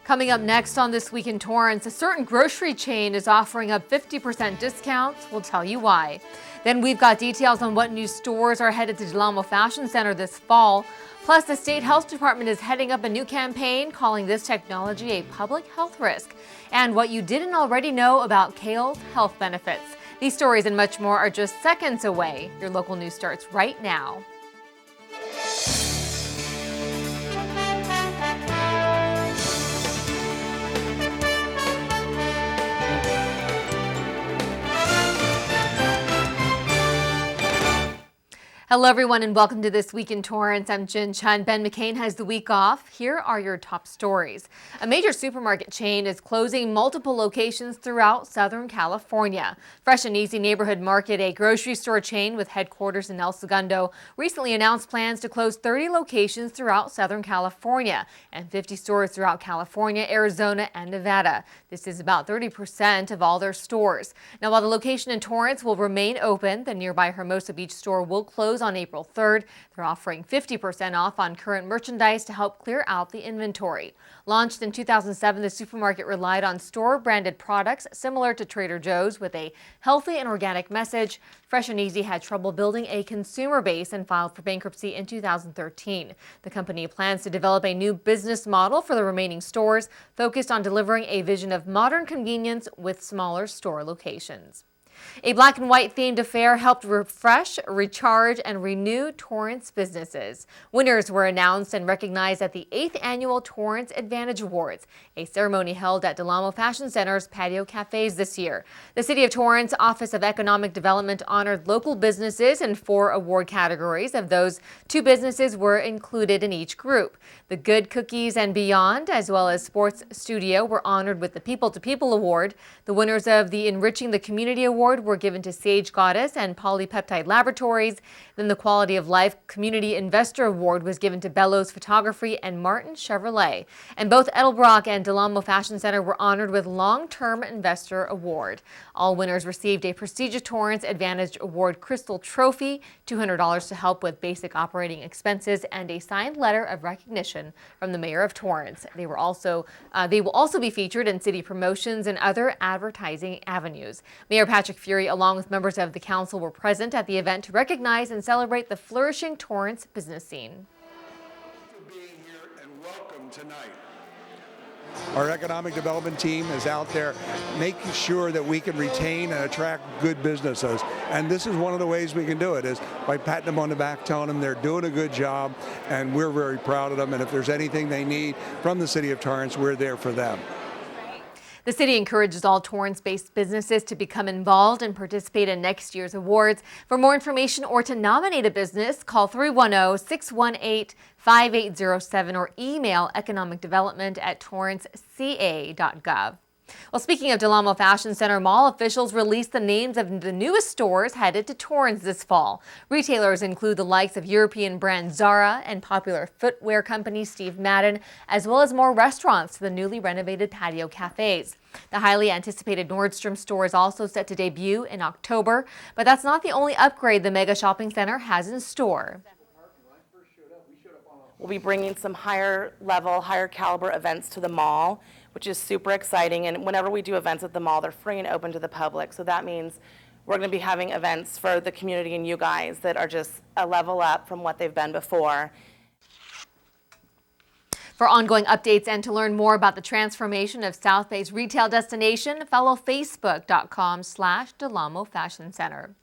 Coming up next on This Week in Torrance, a certain grocery chain is offering up 50% discounts. We'll tell you why. Then we've got details on what new stores are headed to Del Amo Fashion Center this fall. Plus, the state health department is heading up a new campaign calling this technology a public health risk. And what you didn't already know about kale's health benefits. These stories and much more are just seconds away. Your local news starts right now. Hello, everyone, and welcome to This Week in Torrance. I'm Jin Chin. Ben McCain has the week off. Here are your top stories. A major supermarket chain is closing multiple locations throughout Southern California. Fresh and Easy Neighborhood Market, a grocery store chain with headquarters in El Segundo, recently announced plans to close 30 locations throughout Southern California and 50 stores throughout California, Arizona, and Nevada. This is about 30% of all their stores. Now, while the location in Torrance will remain open, the nearby Hermosa Beach store will close on April 3rd. They're offering 50% off on current merchandise to help clear out the inventory. Launched in 2007, the supermarket relied on store-branded products similar to Trader Joe's with a healthy and organic message. Fresh and Easy had trouble building a consumer base and filed for bankruptcy in 2013. The company plans to develop a new business model for the remaining stores, focused on delivering a vision of modern convenience with smaller store locations. A black and white themed affair helped refresh, recharge, and renew Torrance businesses. Winners were announced and recognized at the 8th Annual Torrance Advantage Awards, a ceremony held at Del Amo Fashion Center's patio cafes this year. The City of Torrance Office of Economic Development honored local businesses in 4 award categories. Of those, 2 businesses were included in each group. The Good Cookies and Beyond, as well as Sports Studio, were honored with the People to People Award. The winners of the Enriching the Community Award were given to Sage Goddess and Polypeptide Laboratories. Then the Quality of Life Community Investor Award was given to Bellows Photography and Martin Chevrolet. And both Edelbrock and Del Amo Fashion Center were honored with Long-Term Investor Award. All winners received a prestigious Torrance Advantage Award Crystal Trophy, $200 to help with basic operating expenses, and a signed letter of recognition from the Mayor of Torrance. They will also be featured in city promotions and other advertising avenues. Mayor Patrick Fury, along with members of the council, were present at the event to recognize and celebrate the flourishing Torrance business scene. Thank you for being here and welcome tonight. Our economic development team is out there making sure that we can retain and attract good businesses. And this is one of the ways we can do it, is by patting them on the back, telling them they're doing a good job, and we're very proud of them. And if there's anything they need from the City of Torrance, we're there for them. The city encourages all Torrance-based businesses to become involved and participate in next year's awards. For more information or to nominate a business, call 310-618-5807 or email economicdevelopment@torranceca.gov. Well, speaking of Del Amo Fashion Center, mall officials released the names of the newest stores headed to Torrance this fall. Retailers include the likes of European brand Zara and popular footwear company Steve Madden, as well as more restaurants to the newly renovated patio cafes. The highly anticipated Nordstrom store is also set to debut in October, but that's not the only upgrade the mega shopping center has in store. We'll be bringing some higher level, higher caliber events to the mall, which is super exciting. And whenever we do events at the mall, they're free and open to the public. So that means we're going to be having events for the community and you guys that are just a level up from what they've been before. For ongoing updates and to learn more about the transformation of South Bay's retail destination, follow facebook.com/Del Amo Fashion Center.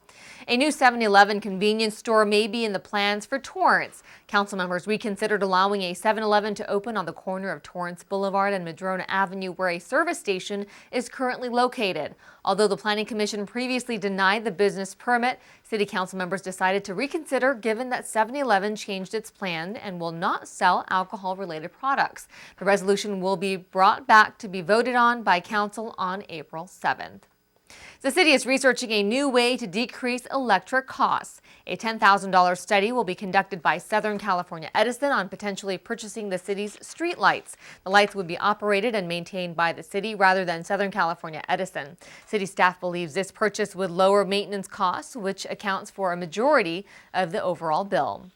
A new 7-Eleven convenience store may be in the plans for Torrance. Council members reconsidered allowing a 7-Eleven to open on the corner of Torrance Boulevard and Madrona Avenue, where a service station is currently located. Although the Planning Commission previously denied the business permit, City Council members decided to reconsider given that 7-Eleven changed its plan and will not sell alcohol-related products. The resolution will be brought back to be voted on by Council on April 7th. The city is researching a new way to decrease electric costs. A $10,000 study will be conducted by Southern California Edison on potentially purchasing the city's street lights. The lights would be operated and maintained by the city rather than Southern California Edison. City staff believes this purchase would lower maintenance costs, which accounts for a majority of the overall bill.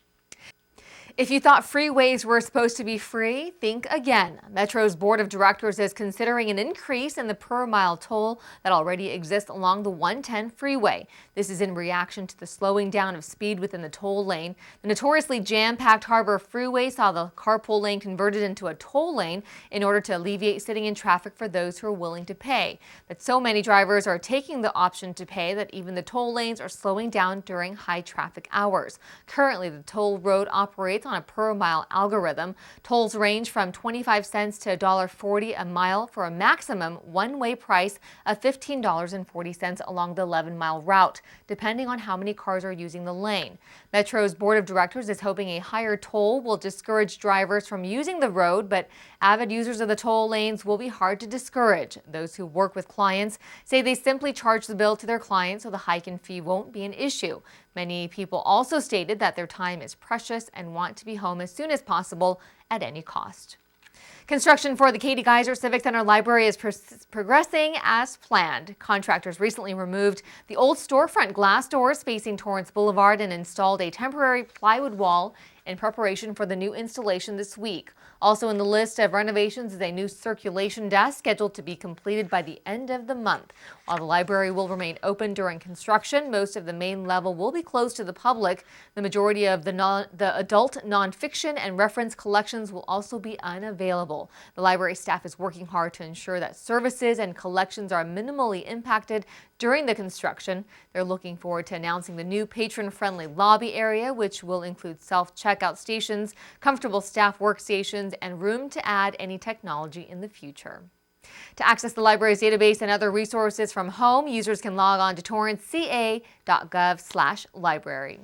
If you thought freeways were supposed to be free, think again. Metro's board of directors is considering an increase in the per-mile toll that already exists along the 110 freeway. This is in reaction to the slowing down of speed within the toll lane. The notoriously jam-packed Harbor Freeway saw the carpool lane converted into a toll lane in order to alleviate sitting in traffic for those who are willing to pay. But so many drivers are taking the option to pay that even the toll lanes are slowing down during high traffic hours. Currently, the toll road operates on a per-mile algorithm. Tolls range from 25 cents to $1.40 a mile for a maximum one-way price of $15.40 along the 11-mile route, depending on how many cars are using the lane. Metro's board of directors is hoping a higher toll will discourage drivers from using the road, but avid users of the toll lanes will be hard to discourage. Those who work with clients say they simply charge the bill to their clients, so the hike in fee won't be an issue. Many people also stated that their time is precious and want to be home as soon as possible at any cost. Construction for the Katie Geiser Civic Center Library is progressing as planned. Contractors recently removed the old storefront glass doors facing Torrance Boulevard and installed a temporary plywood wall in preparation for the new installation this week. Also in the list of renovations is a new circulation desk scheduled to be completed by the end of the month. While the library will remain open during construction, most of the main level will be closed to the public. The majority of the adult nonfiction and reference collections will also be unavailable. The library staff is working hard to ensure that services and collections are minimally impacted during the construction. They're looking forward to announcing the new patron-friendly lobby area, which will include self-checkout stations, comfortable staff workstations, and room to add any technology in the future. To access the library's database and other resources from home, users can log on to torranceca.gov/library.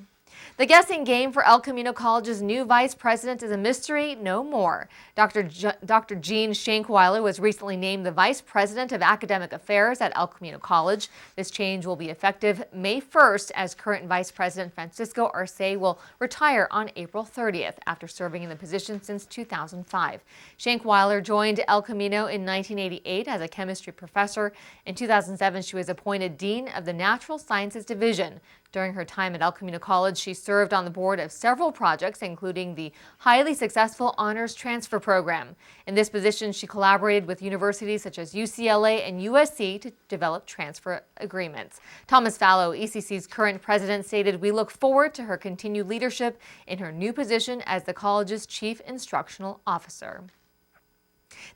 The guessing game for El Camino College's new vice president is a mystery no more. Dr. Jin Chin was recently named the vice president of academic affairs at El Camino College. This change will be effective May 1st, as current vice president Francisco Arce will retire on April 30th after serving in the position since 2005. Schenkweiler joined El Camino in 1988 as a chemistry professor. In 2007, she was appointed dean of the Natural Sciences Division. During her time at El Camino College, she served on the board of several projects, including the highly successful Honors Transfer Program. In this position, she collaborated with universities such as UCLA and USC to develop transfer agreements. Thomas Fallow, ECC's current president, stated, "We look forward to her continued leadership in her new position as the college's chief instructional officer."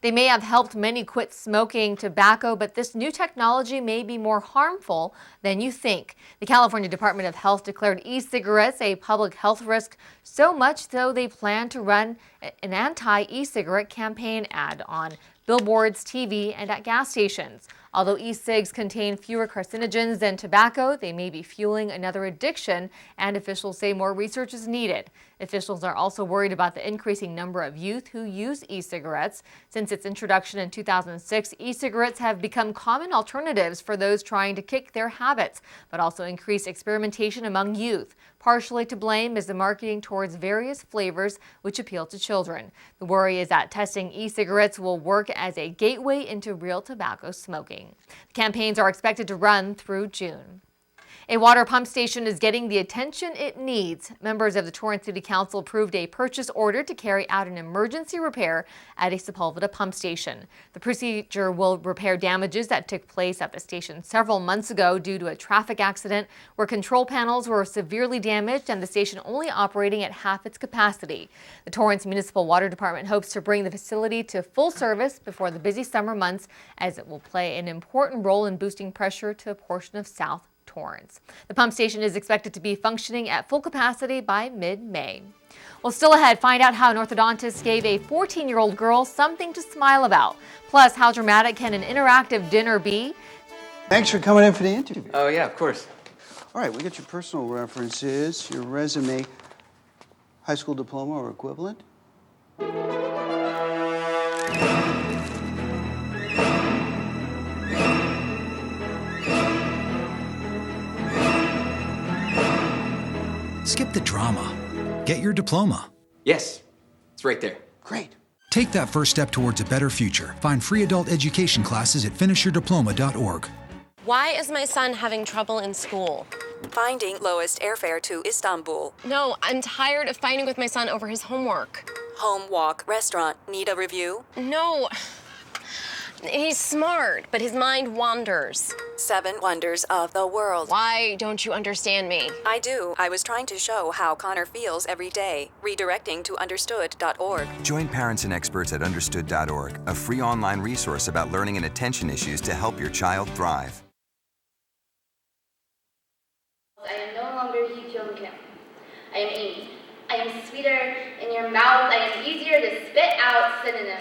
They may have helped many quit smoking tobacco, but this new technology may be more harmful than you think. The California Department of Health declared e-cigarettes a public health risk, so much so they plan to run an anti-e-cigarette campaign ad on billboards, TV, and at gas stations. Although e-cigs contain fewer carcinogens than tobacco, they may be fueling another addiction, and officials say more research is needed. Officials are also worried about the increasing number of youth who use e-cigarettes. Since its introduction in 2006, e-cigarettes have become common alternatives for those trying to kick their habits, but also increase experimentation among youth. Partially to blame is the marketing towards various flavors which appeal to children. The worry is that testing e-cigarettes will work as a gateway into real tobacco smoking. The campaigns are expected to run through June. A water pump station is getting the attention it needs. Members of the Torrance City Council approved a purchase order to carry out an emergency repair at a Sepulveda pump station. The procedure will repair damages that took place at the station several months ago due to a traffic accident where control panels were severely damaged and the station only operating at half its capacity. The Torrance Municipal Water Department hopes to bring the facility to full service before the busy summer months, as it will play an important role in boosting pressure to a portion of South Torrance. The pump station is expected to be functioning at full capacity by mid-May. Well, still ahead, find out how an orthodontist gave a 14-year-old girl something to smile about. Plus, how dramatic can an interactive dinner be? Thanks for coming in for the interview. Oh, yeah, of course. All right, we got your personal references, your resume, high school diploma or equivalent. Skip the drama. Get your diploma. Yes, it's right there. Great. Take that first step towards a better future. Find free adult education classes at finishyourdiploma.org. Why is my son having trouble in school? Finding lowest airfare to Istanbul. No, I'm tired of fighting with my son over his homework. Home Walk Restaurant. Need a review? No. He's smart, but his mind wanders. 7 Wonders of the World. Why don't you understand me? I do. I was trying to show how Connor feels every day. Redirecting to understood.org. Join parents and experts at understood.org, a free online resource about learning and attention issues to help your child thrive. I am no longer Hee Kyung Kim. I am Amy. I am sweeter in your mouth. I am easier to spit out. Synonym.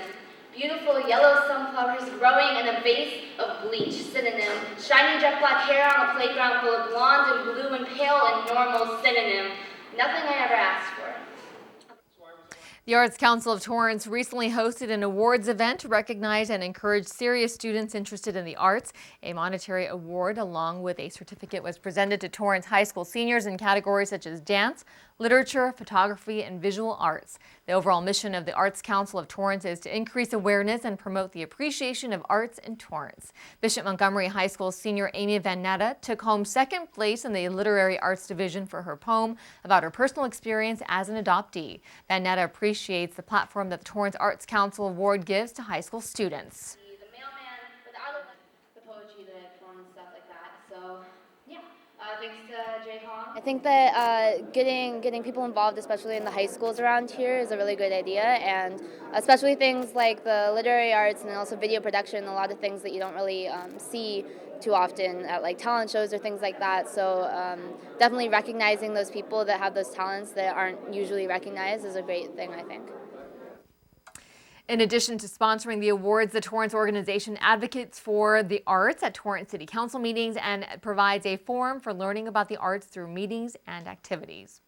Beautiful yellow sunflowers growing in a vase of bleach. Synonym. Shiny jet black hair on a playground full of blonde and blue and pale and normal. Synonym. Nothing I ever asked for. The Arts Council of Torrance recently hosted an awards event to recognize and encourage serious students interested in the arts. A monetary award along with a certificate was presented to Torrance High School seniors in categories such as dance, literature, photography, and visual arts. The overall mission of the Arts Council of Torrance is to increase awareness and promote the appreciation of arts in Torrance. Bishop Montgomery High School senior Amy Van Netta took home second place in the Literary Arts Division for her poem about her personal experience as an adoptee. Van Netta appreciates the platform that the Torrance Arts Council Award gives to high school students. The mailman without the poetry that I've drawn and stuff like that. So, yeah. Thanks to Jay Hong. I think that getting people involved, especially in the high schools around here, is a really good idea, and especially things like the literary arts and also video production, a lot of things that you don't really see too often at like talent shows or things like that. So definitely recognizing those people that have those talents that aren't usually recognized is a great thing, I think. In addition to sponsoring the awards, the Torrance organization advocates for the arts at Torrance City Council meetings and provides a forum for learning about the arts through meetings and activities.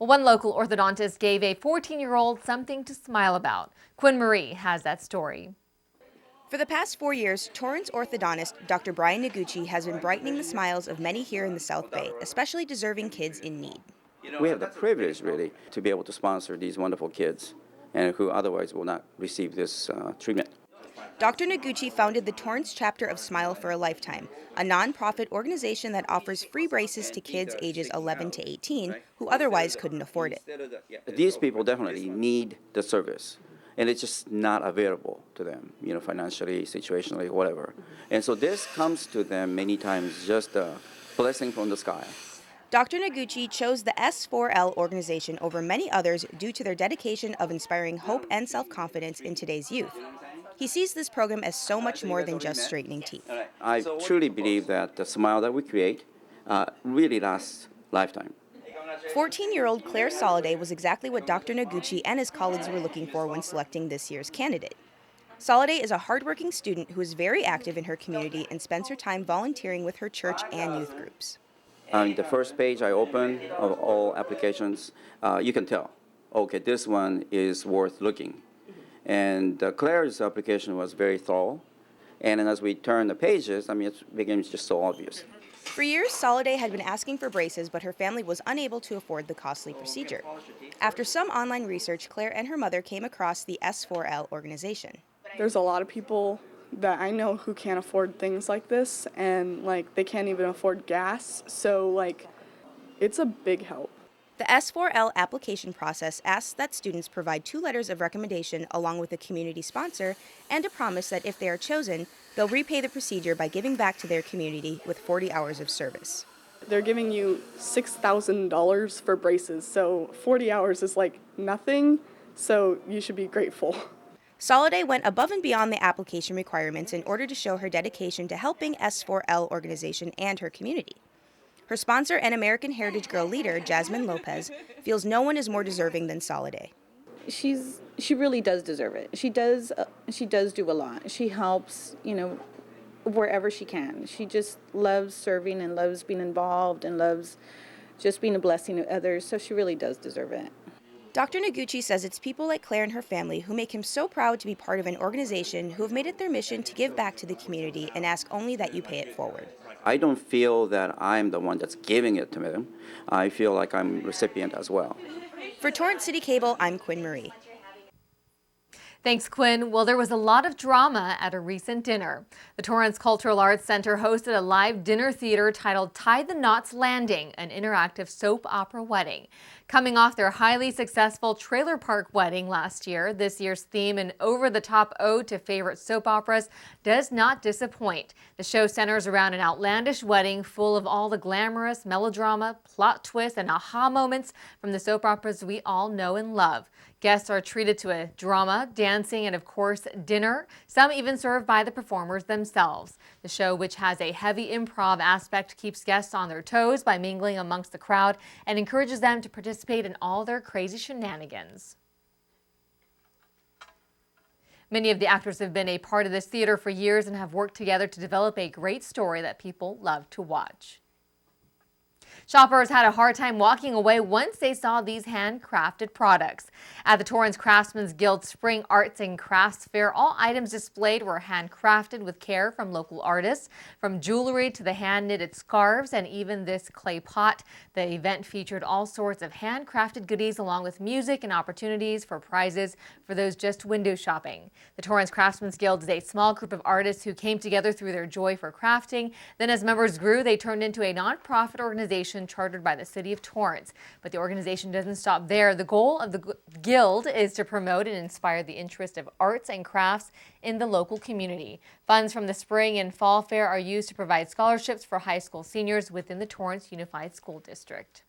Well, one local orthodontist gave a 14-year-old something to smile about. Quinn Marie has that story. For the past 4 years, Torrance orthodontist Dr. Brian Noguchi has been brightening the smiles of many here in the South Bay, especially deserving kids in need. We have the privilege, really, to be able to sponsor these wonderful kids and who otherwise will not receive this treatment. Dr. Noguchi founded the Torrance chapter of Smile for a Lifetime, a nonprofit organization that offers free braces to kids ages 11 to 18 who otherwise couldn't afford it. These people definitely need the service, and it's just not available to them, financially, situationally, whatever. And so this comes to them many times just a blessing from the sky. Dr. Noguchi chose the S4L organization over many others due to their dedication of inspiring hope and self-confidence in today's youth. He sees this program as so much more than just straightening teeth. I truly believe that the smile that we create really lasts a lifetime. 14-year-old Claire Soliday was exactly what Dr. Noguchi and his colleagues were looking for when selecting this year's candidate. Soliday is a hardworking student who is very active in her community and spends her time volunteering with her church and youth groups. On the first page I open of all applications, you can tell, okay, this one is worth looking. And Claire's application was very thorough. And then as we turn the pages, it becomes just so obvious. For years, Soliday had been asking for braces, but her family was unable to afford the costly procedure. After some online research, Claire and her mother came across the S4L organization. There's a lot of people that I know who can't afford things like this, and they can't even afford gas, so it's a big help. The S4L application process asks that students provide 2 letters of recommendation along with a community sponsor and a promise that if they are chosen, they'll repay the procedure by giving back to their community with 40 hours of service. They're giving you $6,000 for braces, so 40 hours is nothing, so you should be grateful. Soliday went above and beyond the application requirements in order to show her dedication to helping S4L organization and her community. Her sponsor and American Heritage Girl leader, Jasmine Lopez, feels no one is more deserving than Soliday. She really does deserve it. She does do a lot. She helps, wherever she can. She just loves serving and loves being involved and loves just being a blessing to others, so she really does deserve it. Dr. Noguchi says it's people like Claire and her family who make him so proud to be part of an organization who have made it their mission to give back to the community and ask only that you pay it forward. I don't feel that I'm the one that's giving it to them. I feel like I'm a recipient as well. For Torrance City Cable, I'm Quinn Marie. Thanks, Quinn. Well, there was a lot of drama at a recent dinner. The Torrance Cultural Arts Center hosted a live dinner theater titled Tie the Knots Landing, an interactive soap opera wedding. Coming off their highly successful trailer park wedding last year, this year's theme, an over-the-top ode to favorite soap operas, does not disappoint. The show centers around an outlandish wedding full of all the glamorous melodrama, plot twists, and aha moments from the soap operas we all know and love. Guests are treated to a drama, dancing, and of course, dinner, some even served by the performers themselves. The show, which has a heavy improv aspect, keeps guests on their toes by mingling amongst the crowd and encourages them to participate in all their crazy shenanigans. Many of the actors have been a part of this theater for years and have worked together to develop a great story that people love to watch. Shoppers had a hard time walking away once they saw these handcrafted products. At the Torrance Craftsmen's Guild Spring Arts and Crafts Fair, all items displayed were handcrafted with care from local artists, from jewelry to the hand-knitted scarves and even this clay pot. The event featured all sorts of handcrafted goodies along with music and opportunities for prizes for those just window shopping. The Torrance Craftsmen's Guild is a small group of artists who came together through their joy for crafting. Then as members grew, they turned into a nonprofit organization chartered by the city of Torrance. But the organization doesn't stop there. The goal of the guild is to promote and inspire the interest of arts and crafts in the local community. Funds from the spring and fall fair are used to provide scholarships for high school seniors within the Torrance Unified School District.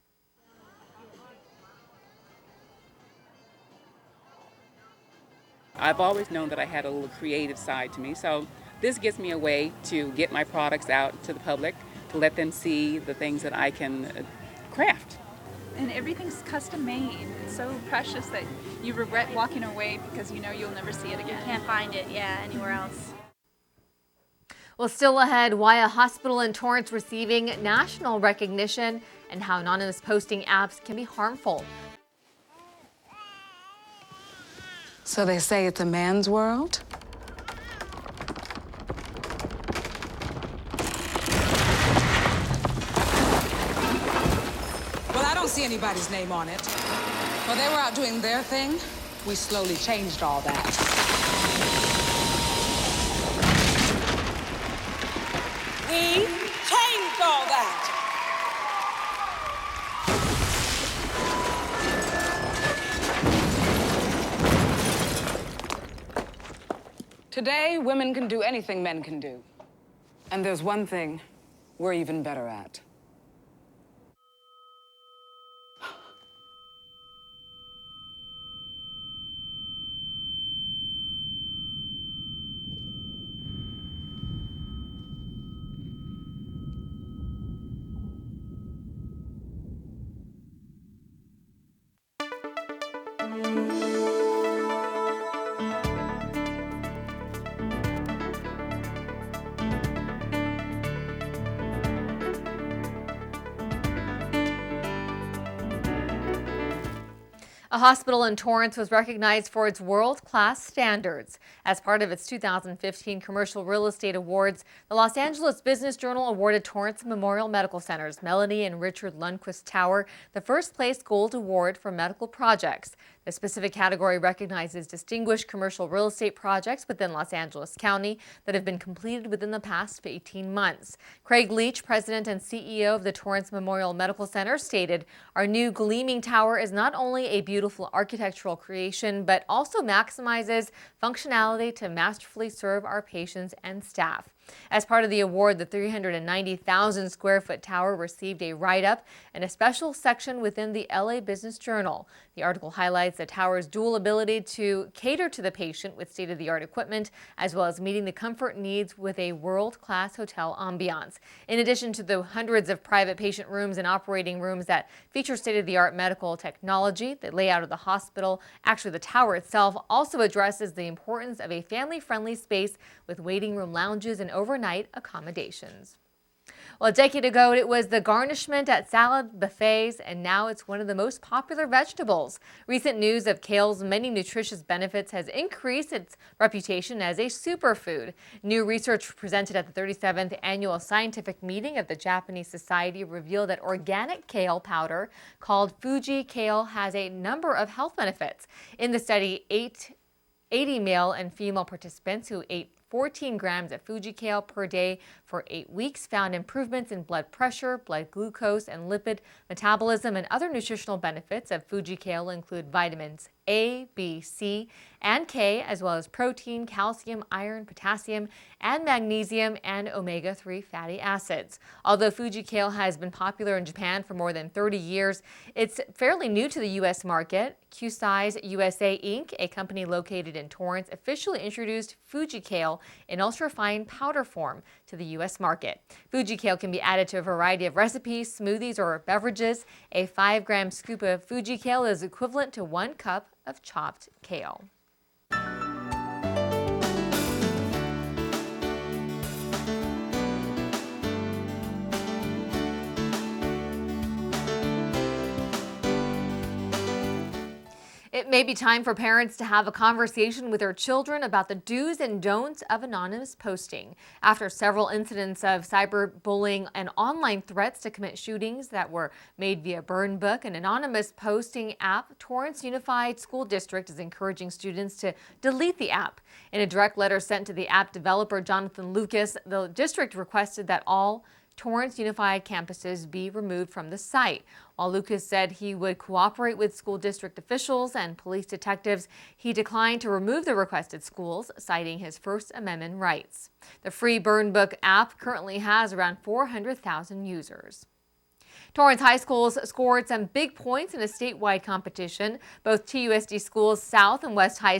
I've always known that I had a little creative side to me, so this gives me a way to get my products out to the public, to let them see the things that I can craft. And everything's custom made. It's so precious that you regret walking away because you know you'll never see it again. You can't find it, anywhere else. Well, still ahead, why a hospital in Torrance receiving national recognition and how anonymous posting apps can be harmful. So they say it's a man's world? Well, I don't see anybody's name on it. While they were out doing their thing, we slowly changed all that. We changed all that. Today, women can do anything men can do. And there's one thing we're even better at. A hospital in Torrance was recognized for its world-class standards. As part of its 2015 Commercial Real Estate Awards, the Los Angeles Business Journal awarded Torrance Memorial Medical Center's Melanie and Richard Lundquist Tower the first-place Gold Award for medical projects. The specific category recognizes distinguished commercial real estate projects within Los Angeles County that have been completed within the past 18 months. Craig Leach, president and CEO of the Torrance Memorial Medical Center, stated, "Our new gleaming tower is not only a beautiful architectural creation, but also maximizes functionality to masterfully serve our patients and staff." As part of the award, the 390,000 square foot tower received a write-up and a special section within the LA Business Journal. The article highlights the tower's dual ability to cater to the patient with state-of-the-art equipment, as well as meeting the comfort needs with a world-class hotel ambiance. In addition to the hundreds of private patient rooms and operating rooms that feature state-of-the-art medical technology, the layout of the hospital, actually the tower itself, also addresses the importance of a family-friendly space with waiting room lounges and overnight accommodations. Well, a decade ago, it was the garnishment at salad buffets, and now it's one of the most popular vegetables. Recent news of kale's many nutritious benefits has increased its reputation as a superfood. New research presented at the 37th Annual Scientific Meeting of the Japanese Society revealed that organic kale powder, called Fuji kale, has a number of health benefits. In the study, 8 80 male and female participants who ate 14 grams of FujiCale per day for 8 weeks found improvements in blood pressure, blood glucose, and lipid metabolism. And other nutritional benefits of FujiCale include vitamins A, B, C, and K, as well as protein, calcium, iron, potassium, and magnesium, and omega-3 fatty acids. Although FujiCale has been popular in Japan for more than 30 years, it's fairly new to the U.S. market. Q-Size USA Inc., a company located in Torrance, officially introduced FujiCale in ultra-fine powder form to the U.S. market. FujiCale can be added to a variety of recipes, smoothies, or beverages. A 5-gram scoop of FujiCale is equivalent to 1 cup of chopped kale. It may be time for parents to have a conversation with their children about the do's and don'ts of anonymous posting. After several incidents of cyberbullying and online threats to commit shootings that were made via Burn Book, an anonymous posting app, Torrance Unified School District is encouraging students to delete the app. In a direct letter sent to the app developer, Jonathan Lucas, the district requested that all Torrance Unified campuses be removed from the site. While Lucas said he would cooperate with school district officials and police detectives, he declined to remove the requested schools, citing his First Amendment rights. The free Burn Book app currently has around 400,000 users. Torrance High Schools scored some big points in a statewide competition. Both TUSD schools, South and West High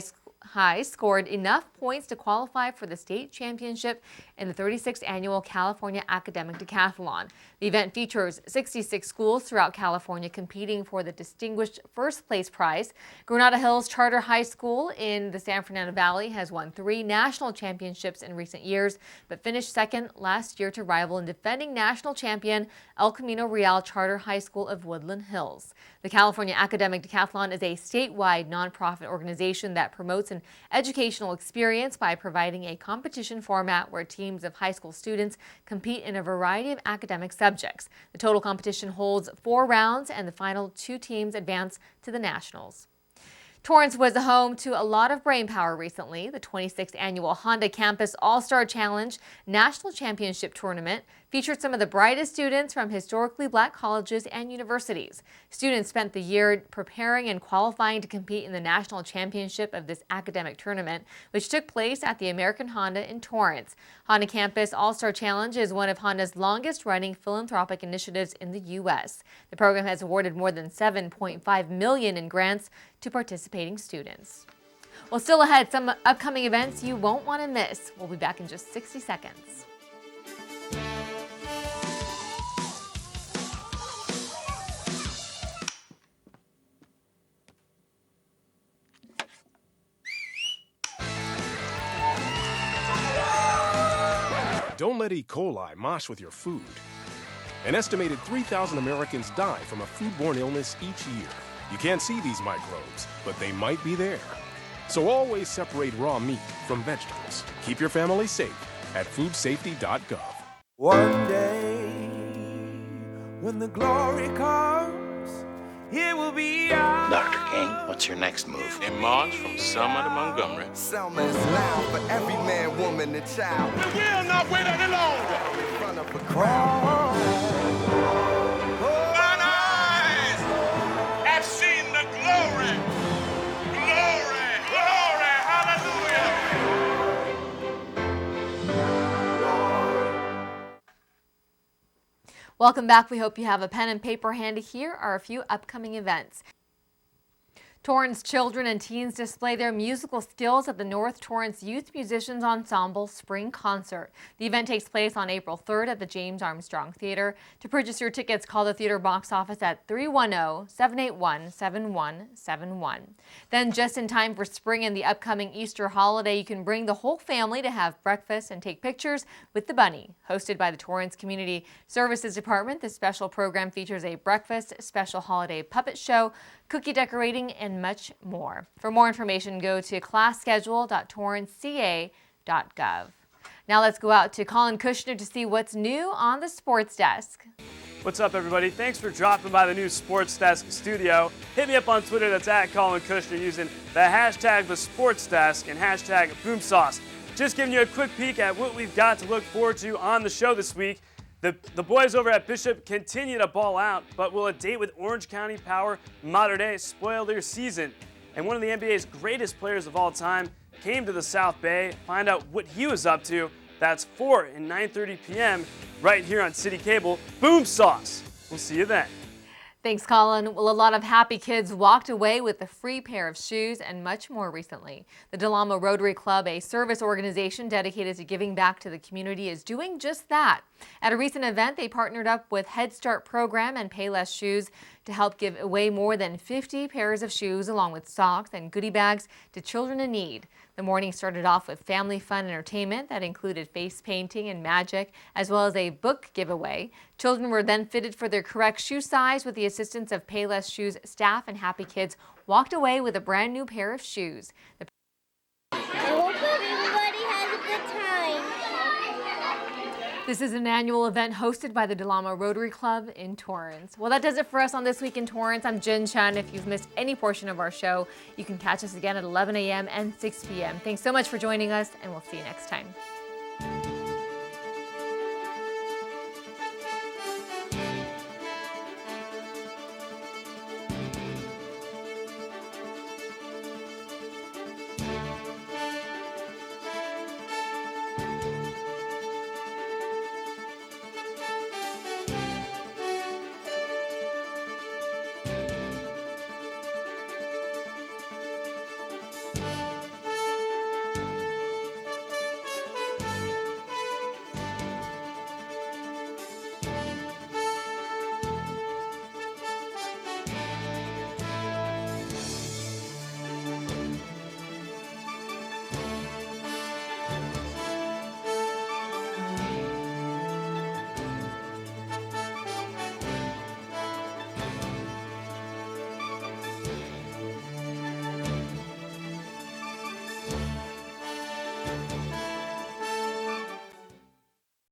scored enough points to qualify for the state championship in the 36th annual California Academic Decathlon. The event features 66 schools throughout California competing for the distinguished first place prize. Granada Hills Charter High School in the San Fernando Valley has won 3 national championships in recent years, but finished second last year to rival and defending national champion El Camino Real Charter High School of Woodland Hills. The California Academic Decathlon is a statewide nonprofit organization that promotes an educational experience by providing a competition format where teams of high school students compete in a variety of academic subjects. The total competition holds 4 rounds, and the final 2 teams advance to the nationals. Torrance was the home to a lot of brainpower recently. The 26th annual Honda Campus All-Star Challenge National Championship Tournament featured some of the brightest students from historically black colleges and universities. Students spent the year preparing and qualifying to compete in the national championship of this academic tournament, which took place at the American Honda in Torrance. Honda Campus All-Star Challenge is one of Honda's longest-running philanthropic initiatives in the U.S. The program has awarded more than $7.5 million in grants to participating students. Well, still ahead, some upcoming events you won't want to miss. We'll be back in just 60 seconds. Don't let E. coli mosh with your food. An estimated 3,000 Americans die from a foodborne illness each year. You can't see these microbes, but they might be there. So always separate raw meat from vegetables. Keep your family safe at foodsafety.gov. One day, when the glory comes, it will be ours. Dr. King, what's your next move? In March from Selma to Montgomery. Selma is loud for every man, woman, and child. We will not wait any longer. In front of a crowd. Mine eyes have seen the glory. Glory, glory, hallelujah. Welcome back. We hope you have a pen and paper handy. Here are a few upcoming events. Torrance children and teens display their musical skills at the North Torrance Youth Musicians Ensemble Spring Concert. The event takes place on April 3rd at the James Armstrong Theater. To purchase your tickets, call the theater box office at 310-781-7171. Then, just in time for spring and the upcoming Easter holiday, you can bring the whole family to have breakfast and take pictures with the bunny. Hosted by the Torrance Community Services Department, this special program features a breakfast, special holiday puppet show, cookie decorating, and much more. For more information, go to classschedule.torranceca.gov. Now let's go out to Colin Kushner to see what's new on the sports desk. What's up, everybody? Thanks for dropping by the new Sports Desk studio. Hit me up on Twitter, that's at Colin Kushner, using the hashtag #TheSportsDesk and hashtag #BoomSauce. Just giving you a quick peek at what we've got to look forward to on the show this week. The boys over at Bishop continue to ball out, but will a date with Orange County Power Mater Dei spoil their season? And one of the NBA's greatest players of all time came to the South Bay. Find out what he was up to. That's 4 and 9:30 p.m. right here on CitiCABLE. Boom Sauce. We'll see you then. Thanks, Colin. Well, a lot of happy kids walked away with a free pair of shoes and much more recently. The Del Amo Rotary Club, a service organization dedicated to giving back to the community, is doing just that. At a recent event, they partnered up with Head Start program and Payless Shoes to help give away more than 50 pairs of shoes along with socks and goodie bags to children in need. The morning started off with family fun entertainment that included face painting and magic, as well as a book giveaway. Children were then fitted for their correct shoe size with the assistance of Payless Shoes staff, and happy kids walked away with a brand new pair of shoes. I hope everybody has a good time. This is an annual event hosted by the Del Amo Rotary Club in Torrance. Well, that does it for us on This Week in Torrance. I'm Jin Chin. If you've missed any portion of our show, you can catch us again at 11 a.m. and 6 p.m. Thanks so much for joining us, and we'll see you next time.